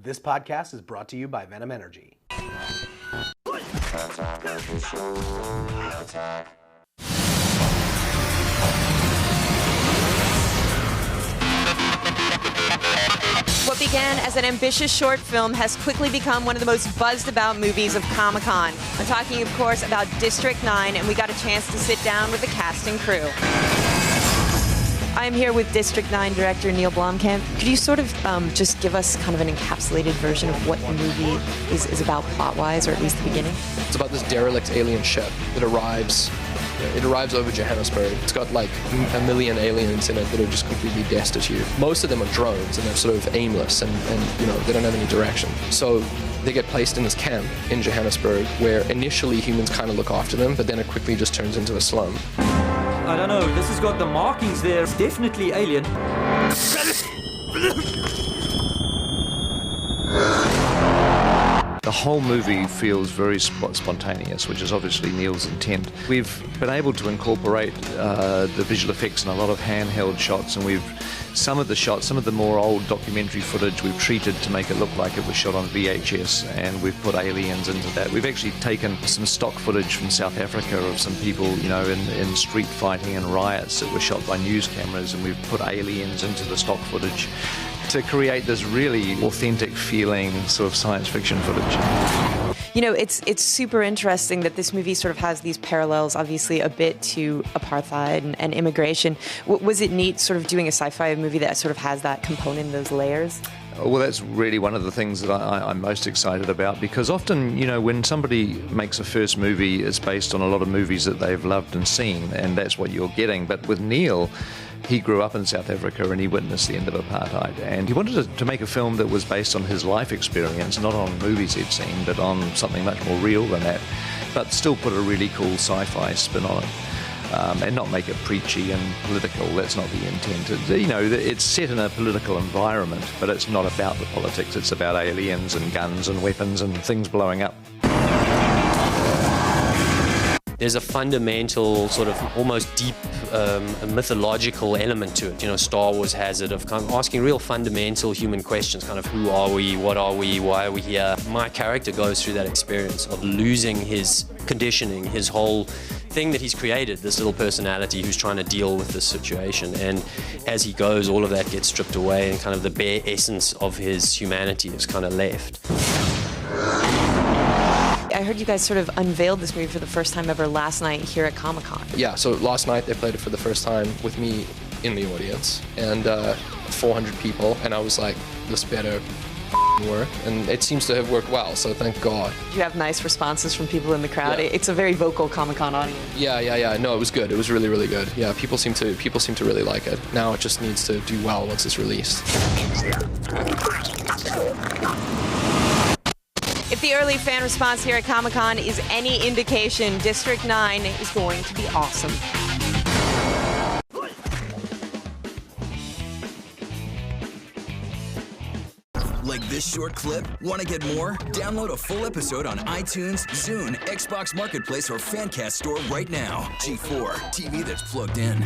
This podcast is brought to you by Venom Energy. What began as an ambitious short film has quickly become one of the most buzzed about movies of Comic-Con. I'm talking, of course, about District 9, and we got a chance to sit down with the cast and crew. I'm here with District 9 director Neil Blomkamp. Could you sort of just give us kind of an encapsulated version of what the movie is about plot-wise, or at least the beginning? It's about this derelict alien ship that arrives. It arrives over Johannesburg. It's got like a million aliens in it that are just completely destitute. Most of them are drones and they're sort of aimless and they don't have any direction. So they get placed in this camp in Johannesburg where initially humans kind of look after them, but then it quickly just turns into a slum. I don't know, this has got the markings there. It's definitely alien. The whole movie feels very spontaneous, which is obviously Neil's intent. We've been able to incorporate the visual effects in a lot of handheld shots, and some of the more old documentary footage we've treated to make it look like it was shot on VHS, and we've put aliens into that. We've actually taken some stock footage from South Africa of some people, in street fighting and riots that were shot by news cameras, and we've put aliens into the stock footage to create this really authentic feeling sort of science fiction footage. It's super interesting that this movie sort of has these parallels, obviously, a bit to apartheid and immigration. Was it neat sort of doing a sci-fi movie that sort of has that component, those layers? Well, that's really one of the things that I'm most excited about, because often, when somebody makes a first movie, it's based on a lot of movies that they've loved and seen, and that's what you're getting. But with Neil, he grew up in South Africa and he witnessed the end of apartheid, and he wanted to make a film that was based on his life experience, not on movies he'd seen, but on something much more real than that, but still put a really cool sci-fi spin on it. And not make it preachy and political. That's not the intent. It's set in a political environment, but it's not about the politics. It's about aliens and guns and weapons and things blowing up. There's a fundamental sort of almost deep mythological element to it. Star Wars has it, of kind of asking real fundamental human questions, kind of who are we, what are we, why are we here? My character goes through that experience of losing his conditioning, his whole thing that he's created, this little personality who's trying to deal with this situation. And as he goes, all of that gets stripped away and kind of the bare essence of his humanity is kind of left. I heard you guys sort of unveiled this movie for the first time ever last night here at Comic-Con. Yeah, so last night they played it for the first time with me in the audience, and 400 people, and I was like, this better work, and it seems to have worked well, so thank God. You have nice responses from people in the crowd. Yeah. It's a very vocal Comic-Con audience. Yeah. No, it was good. It was really, really good. Yeah, people seem to really like it. Now it just needs to do well once it's released. If the early fan response here at Comic-Con is any indication, District 9 is going to be awesome. Like this short clip? Want to get more? Download a full episode on iTunes, Zune, Xbox Marketplace, or Fancast Store right now. G4, TV that's plugged in.